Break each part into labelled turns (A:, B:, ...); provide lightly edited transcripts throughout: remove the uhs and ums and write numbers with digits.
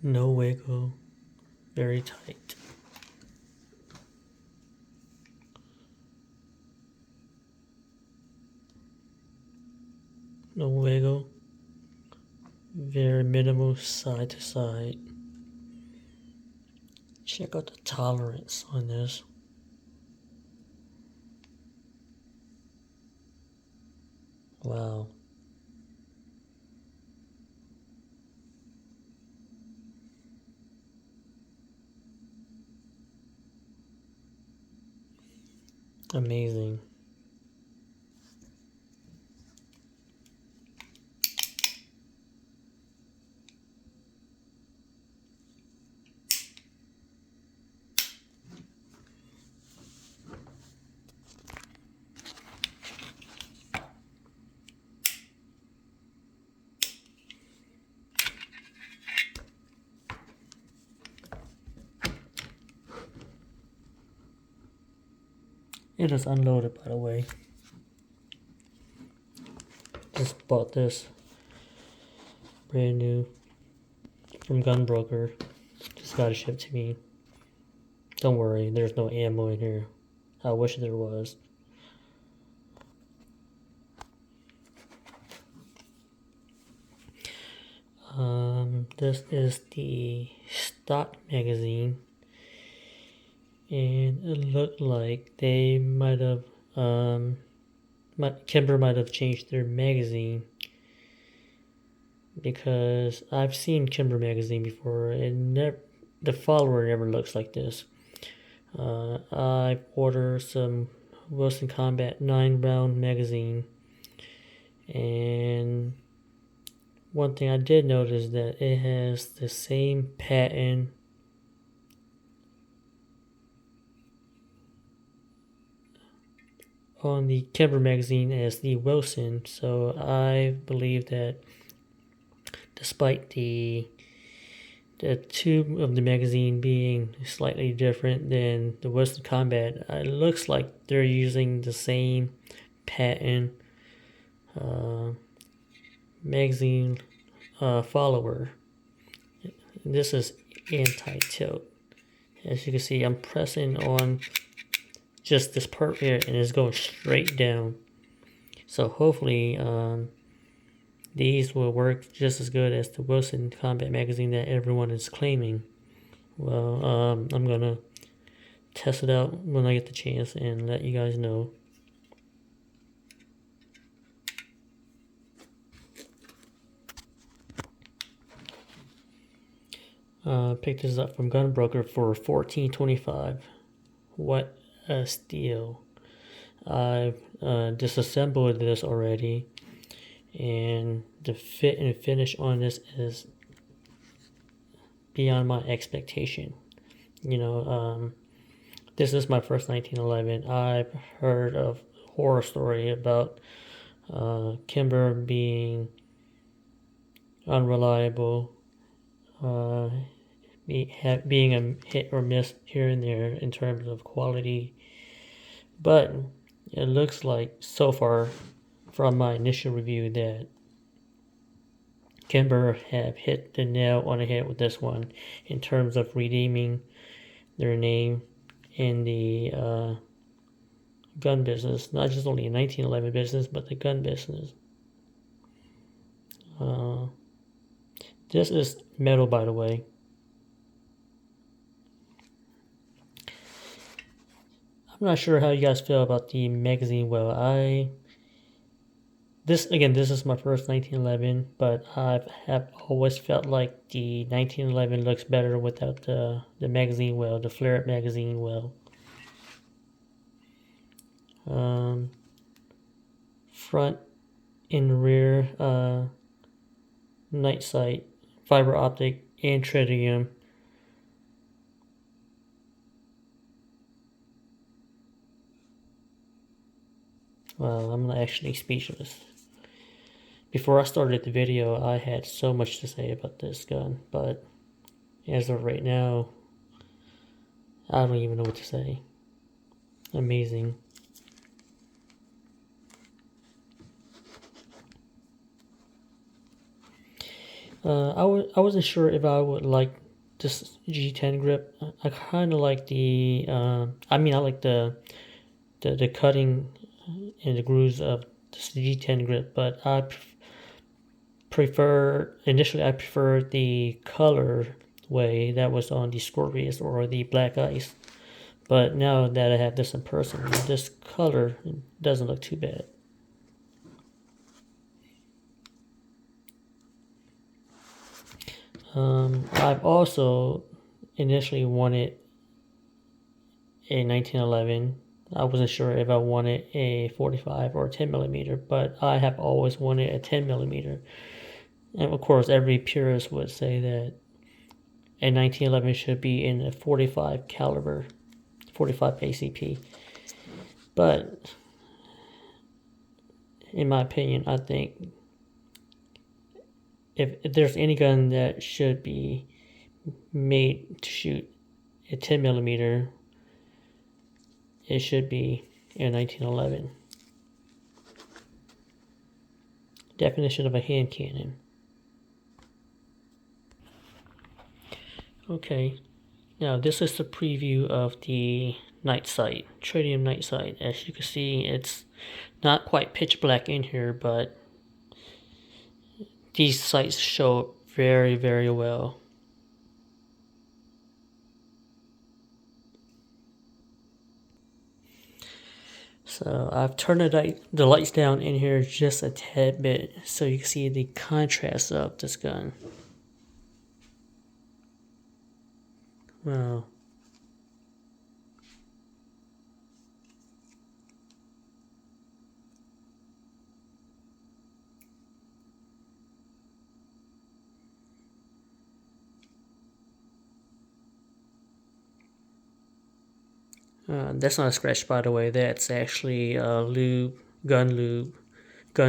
A: No wiggle, very tight. No wiggle, very minimal side to side. Check out the tolerance on this. Wow. Amazing. It is unloaded, by the way. Just bought this brand new from Gunbroker. Just got it shipped to me. Don't worry, there's no ammo in here. I wish there was. This is the stock magazine, and it looked like they might have, Kimber might have changed their magazine, because I've seen Kimber magazine before, and the follower never looks like this. I ordered some Wilson Combat 9-round magazine, and one thing I did notice is that it has the same pattern on the Kimber magazine as the Wilson, so I believe that despite the tube of the magazine being slightly different than the Wilson Combat, it looks like they're using the same pattern magazine follower. This is anti-tilt. As you can see, I'm pressing on just this part here and it's going straight down. So hopefully these will work just as good as the Wilson Combat magazine that everyone is claiming. Well, I'm gonna test it out when I get the chance and let you guys know. Picked this up from Gunbroker for $14.25. What a steal. I've disassembled this already, and the fit and finish on this is beyond my expectation. You know, this is my first 1911. I've heard of horror story about Kimber being unreliable, being a hit or miss here and there in terms of quality, but it looks like so far from my initial review that Kimber have hit the nail on the head with this one in terms of redeeming their name in the gun business, not just only in 1911 business, but the gun business. This is metal, by the way. I'm not sure how you guys feel about the magazine well. This is my first 1911, but I have always felt like the 1911 looks better without the magazine well, the flare-up magazine well. Front and rear night sight, fiber optic, and tritium. Well, I'm actually speechless. Before I started the video, I had so much to say about this gun, but as of right now, I don't even know what to say. Amazing. I wasn't sure if I would like this G10 grip. I kind of like the I like the cutting and the grooves of this G10 grip, but I preferred the color way that was on the Scorpius or the Black Ice. But now that I have this in person, this color doesn't look too bad. I've also initially wanted a 1911. I wasn't sure if I wanted a 45 or 10 millimeter, but I have always wanted a 10 millimeter. And of course, every purist would say that a 1911 should be in a 45 caliber, 45 ACP. But in my opinion, I think if there's any gun that should be made to shoot a 10 millimeter, it should be a 1911. Definition of a hand cannon. Okay, now this is the preview of the night sight, tritium night sight. As you can see, it's not quite pitch black in here, but these sights show up very, very well. So I've turned the lights down in here just a tad bit so you can see the contrast of this gun. Wow. That's not a scratch, by the way. That's actually gun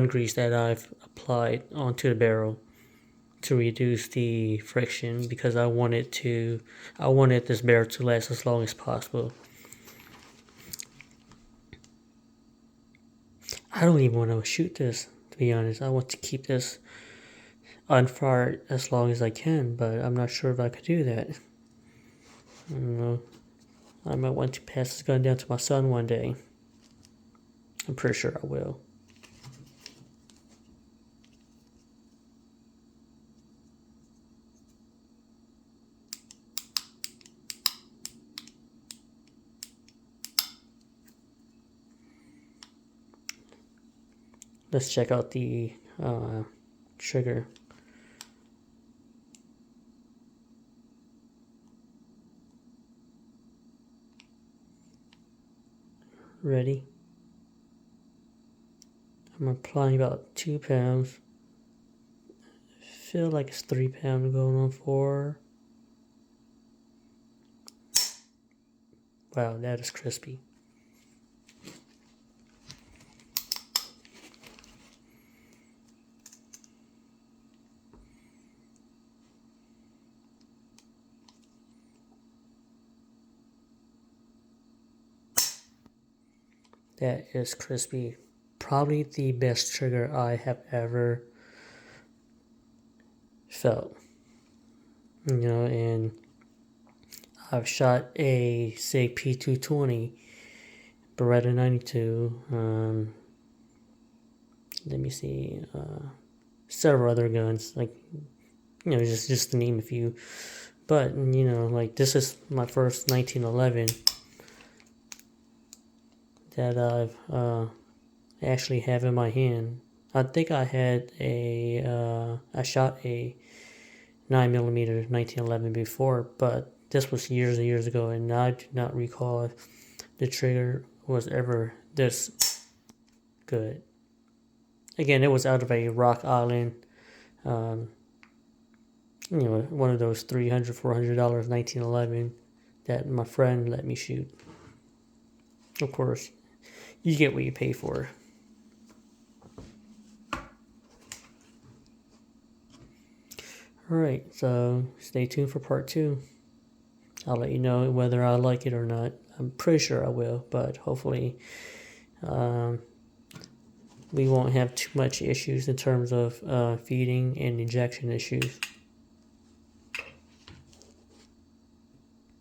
A: grease that I've applied onto the barrel to reduce the friction, because I wanted this barrel to last as long as possible. I don't even want to shoot this, to be honest. I want to keep this unfired as long as I can, but I'm not sure if I could do that. I don't know. I might want to pass this gun down to my son one day. I'm pretty sure I will. Let's check out the trigger. Ready? I'm applying about 2 pounds. Feel like it's 3 pounds going on 4. Wow, that is crispy. That is crispy. Probably the best trigger I have ever felt. You know, and I've shot a Sig P220 Beretta 92. Let me see. Several other guns, like, you know, just to name a few. But, you know, like, this is my first 1911 that I've actually have in my hand. I think I had I shot a 9mm 1911 before, but this was years and years ago, and I do not recall if the trigger was ever this good. Again, it was out of a Rock Island, you know, one of those $300, $400 1911 that my friend let me shoot. Of course, you get what you pay for. Alright, so stay tuned for part 2. I'll let you know whether I like it or not. I'm pretty sure I will, but hopefully we won't have too much issues in terms of feeding and ejection issues.